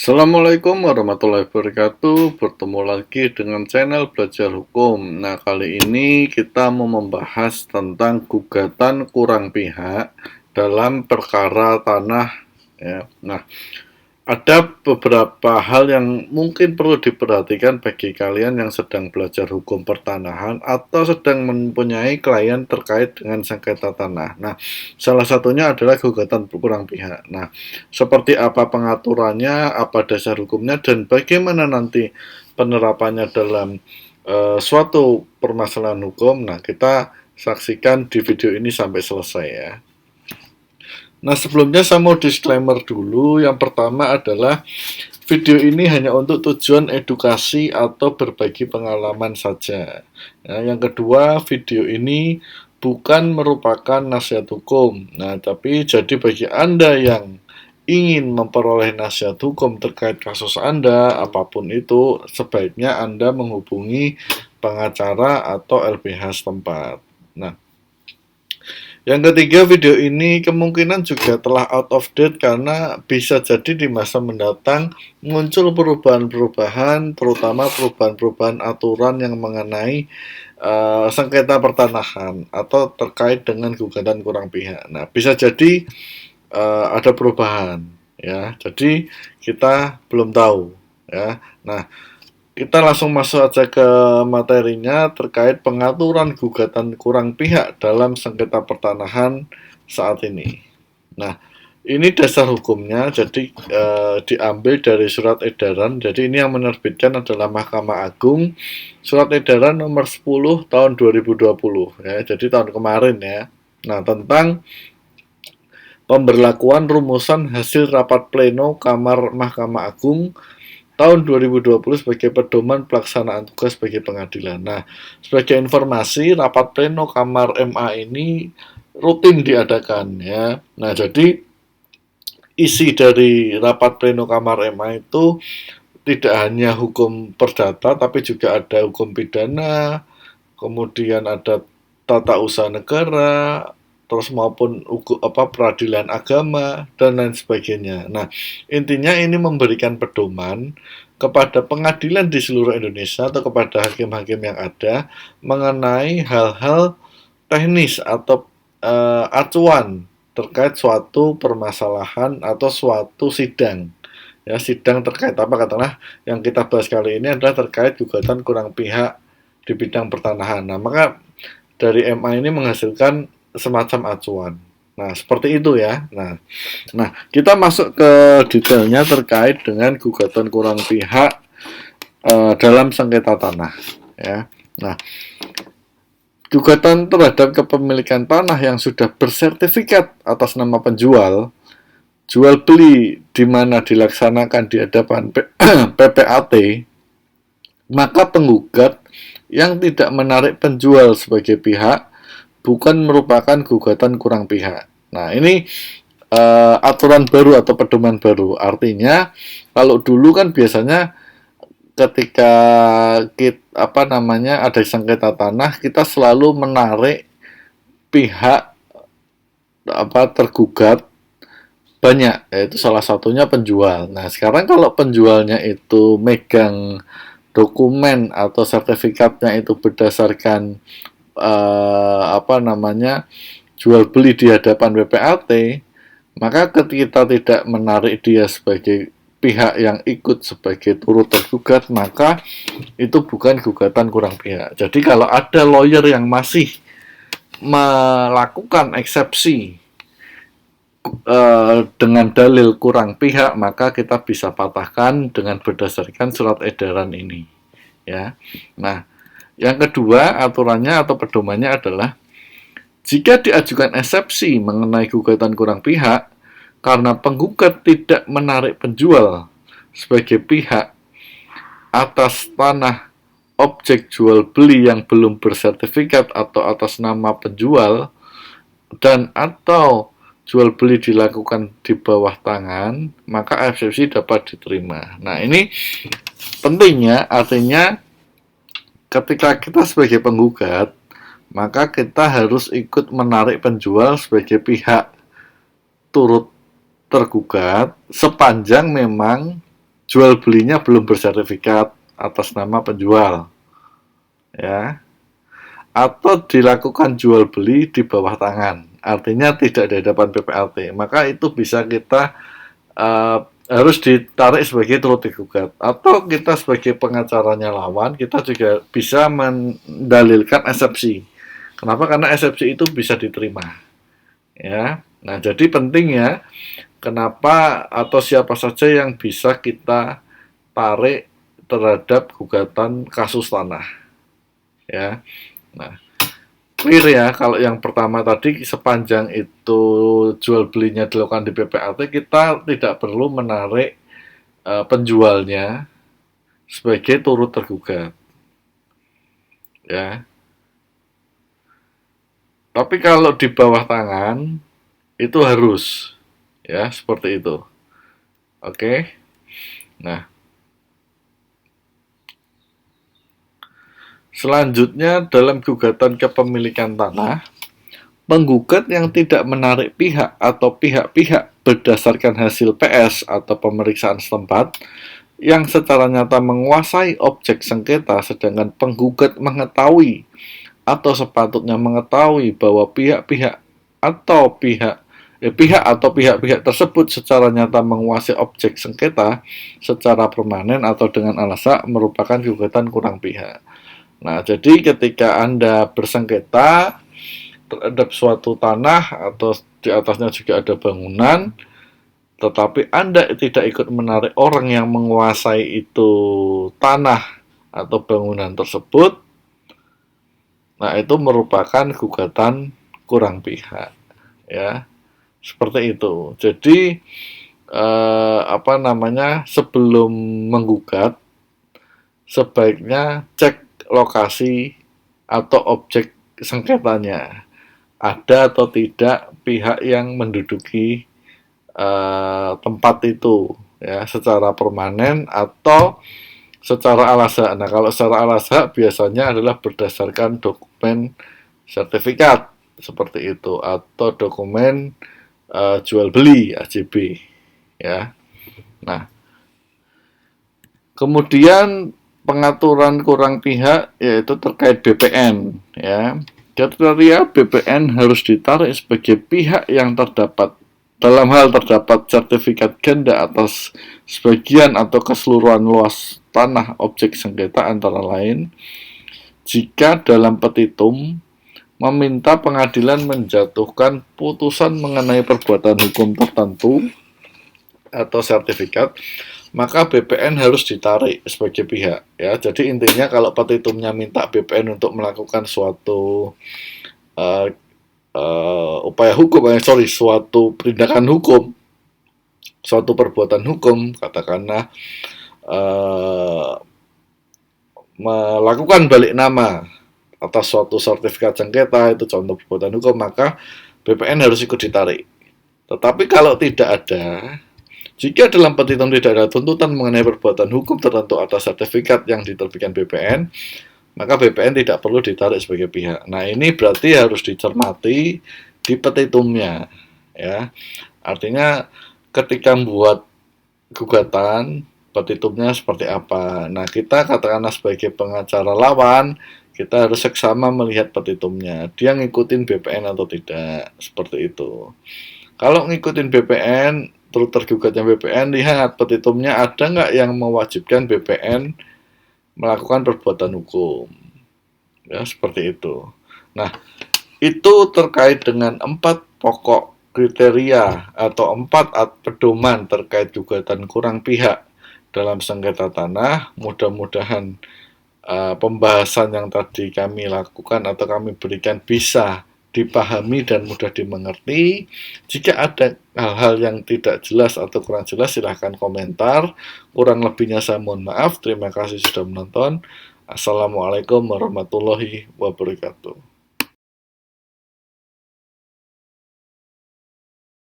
Assalamualaikum warahmatullahi wabarakatuh. Bertemu lagi dengan channel Belajar Hukum. Nah, kali ini kita mau membahas tentang gugatan kurang pihak dalam perkara tanah ya. Nah, ada beberapa hal yang mungkin perlu diperhatikan bagi kalian yang sedang belajar hukum pertanahan atau sedang mempunyai klien terkait dengan sengketa tanah. Nah, salah satunya adalah gugatan kurang pihak. Nah, seperti apa pengaturannya, apa dasar hukumnya, dan bagaimana nanti penerapannya dalam suatu permasalahan hukum. Nah, kita saksikan di video ini sampai selesai ya. Nah, sebelumnya saya mau disclaimer dulu. Yang pertama adalah video ini hanya untuk tujuan edukasi atau berbagi pengalaman saja. Nah, yang kedua, video ini bukan merupakan nasihat hukum. Nah, tapi jadi bagi Anda yang ingin memperoleh nasihat hukum terkait kasus Anda, apapun itu, sebaiknya Anda menghubungi pengacara atau LBH setempat. Nah, yang ketiga, video ini kemungkinan juga telah out of date karena bisa jadi di masa mendatang muncul perubahan-perubahan, terutama perubahan-perubahan aturan yang mengenai sengketa pertanahan atau terkait dengan gugatan kurang pihak. Nah, bisa jadi ada perubahan ya. Jadi kita belum tahu ya. Nah, kita langsung masuk aja ke materinya terkait pengaturan gugatan kurang pihak dalam sengketa pertanahan saat ini. Nah, ini dasar hukumnya, jadi diambil dari surat edaran. Jadi ini yang menerbitkan adalah Mahkamah Agung, surat edaran nomor 10 tahun 2020 ya. Jadi tahun kemarin ya. Nah, tentang pemberlakuan rumusan hasil rapat pleno Kamar Mahkamah Agung tahun 2020 sebagai pedoman pelaksanaan tugas bagi pengadilan. Nah, sebagai informasi, rapat pleno Kamar MA ini rutin diadakan ya. Nah, jadi isi dari rapat pleno Kamar MA itu tidak hanya hukum perdata, tapi juga ada hukum pidana, kemudian ada tata usaha negara, terus maupun peradilan agama dan lain sebagainya. Nah, intinya ini memberikan pedoman kepada pengadilan di seluruh Indonesia atau kepada hakim-hakim yang ada mengenai hal-hal teknis atau acuan terkait suatu permasalahan atau suatu sidang. Ya, sidang terkait apa katakanlah yang kita bahas kali ini adalah terkait gugatan kurang pihak di bidang pertanahan. Nah, maka dari MA ini menghasilkan semacam acuan. Nah, seperti itu ya. Nah, kita masuk ke detailnya terkait dengan gugatan kurang pihak dalam sengketa tanah. Ya. Nah, gugatan terhadap kepemilikan tanah yang sudah bersertifikat atas nama penjual, jual beli di mana dilaksanakan di hadapan PPAT, maka penggugat yang tidak menarik penjual sebagai pihak bukan merupakan gugatan kurang pihak. Nah, ini aturan baru atau pedoman baru. Artinya, kalau dulu kan biasanya ketika ada sengketa tanah, kita selalu menarik pihak tergugat banyak, yaitu salah satunya penjual. Nah, sekarang kalau penjualnya itu megang dokumen atau sertifikatnya itu berdasarkan jual beli di hadapan PPAT, maka ketika tidak menarik dia sebagai pihak yang ikut sebagai turut tergugat, maka itu bukan gugatan kurang pihak. Jadi kalau ada lawyer yang masih melakukan eksepsi dengan dalil kurang pihak, maka kita bisa patahkan dengan berdasarkan surat edaran ini ya. Nah, yang kedua aturannya atau pedomannya adalah jika diajukan eksepsi mengenai gugatan kurang pihak karena penggugat tidak menarik penjual sebagai pihak atas tanah objek jual beli yang belum bersertifikat atau atas nama penjual dan atau jual beli dilakukan di bawah tangan, maka eksepsi dapat diterima. Nah, ini pentingnya, artinya ketika kita sebagai penggugat, maka kita harus ikut menarik penjual sebagai pihak turut tergugat sepanjang memang jual belinya belum bersertifikat atas nama penjual, ya, atau dilakukan jual beli di bawah tangan, artinya tidak di hadapan PPLT, maka itu bisa kita harus ditarik sebagai turut tergugat, atau kita sebagai pengacaranya lawan kita juga bisa mendalilkan eksepsi. Kenapa? Karena eksepsi itu bisa diterima, ya. Nah, jadi penting ya, kenapa atau siapa saja yang bisa kita tarik terhadap gugatan kasus tanah, ya. Nah, clear ya, kalau yang pertama tadi sepanjang itu jual belinya dilakukan di PPLT, kita tidak perlu menarik penjualnya sebagai turut tergugat, ya. Tapi kalau di bawah tangan itu harus, ya, seperti itu. Oke. Nah, selanjutnya dalam gugatan kepemilikan tanah, penggugat yang tidak menarik pihak atau pihak-pihak berdasarkan hasil PS atau pemeriksaan setempat yang secara nyata menguasai objek sengketa, sedangkan penggugat mengetahui atau sepatutnya mengetahui bahwa pihak-pihak tersebut secara nyata menguasai objek sengketa secara permanen atau dengan alasan merupakan gugatan kurang pihak. Nah, jadi ketika Anda bersengketa terhadap suatu tanah atau di atasnya juga ada bangunan, tetapi Anda tidak ikut menarik orang yang menguasai itu tanah atau bangunan tersebut, nah itu merupakan gugatan kurang pihak, ya, seperti itu. Jadi sebelum menggugat sebaiknya cek lokasi atau objek sengketanya, ada atau tidak pihak yang menduduki tempat itu, ya, secara permanen atau secara al-azhar. Nah, kalau secara al-azhar biasanya adalah berdasarkan dokumen sertifikat seperti itu atau dokumen jual beli AJB, ya. Nah, kemudian pengaturan kurang pihak yaitu terkait BPN, ya. Kriteria BPN harus ditarik sebagai pihak yang terdapat dalam hal terdapat sertifikat ganda atas sebagian atau keseluruhan luas tanah objek sengketa, antara lain jika dalam petitum meminta pengadilan menjatuhkan putusan mengenai perbuatan hukum tertentu atau sertifikat, maka BPN harus ditarik sebagai pihak, ya. Jadi intinya kalau petitumnya minta BPN untuk melakukan suatu upaya hukum, suatu tindakan hukum, suatu perbuatan hukum, katakanlah melakukan balik nama atas suatu sertifikat sengketa, itu contoh perbuatan hukum, maka BPN harus ikut ditarik. Tetapi kalau tidak ada, jika dalam petitum tidak ada tuntutan mengenai perbuatan hukum tertentu atas sertifikat yang diterbitkan BPN, maka BPN tidak perlu ditarik sebagai pihak. Nah, ini berarti harus dicermati di petitumnya, ya. Artinya ketika membuat gugatan, petitumnya seperti apa. Nah, kita katakanlah sebagai pengacara lawan, kita harus seksama melihat petitumnya. Dia ngikutin BPN atau tidak, seperti itu. Kalau ngikutin BPN, turut tergugatnya BPN, lihat petitumnya ada nggak yang mewajibkan BPN melakukan perbuatan hukum, ya, seperti itu. Nah, itu terkait dengan 4 pokok kriteria atau 4 pedoman terkait gugatan kurang pihak dalam sengketa tanah. Mudah-mudahan pembahasan yang tadi kami lakukan atau kami berikan bisa dipahami dan mudah dimengerti. Jika ada hal-hal yang tidak jelas atau kurang jelas, silahkan komentar. Kurang lebihnya saya mohon maaf. Terima kasih sudah menonton. Assalamualaikum warahmatullahi wabarakatuh.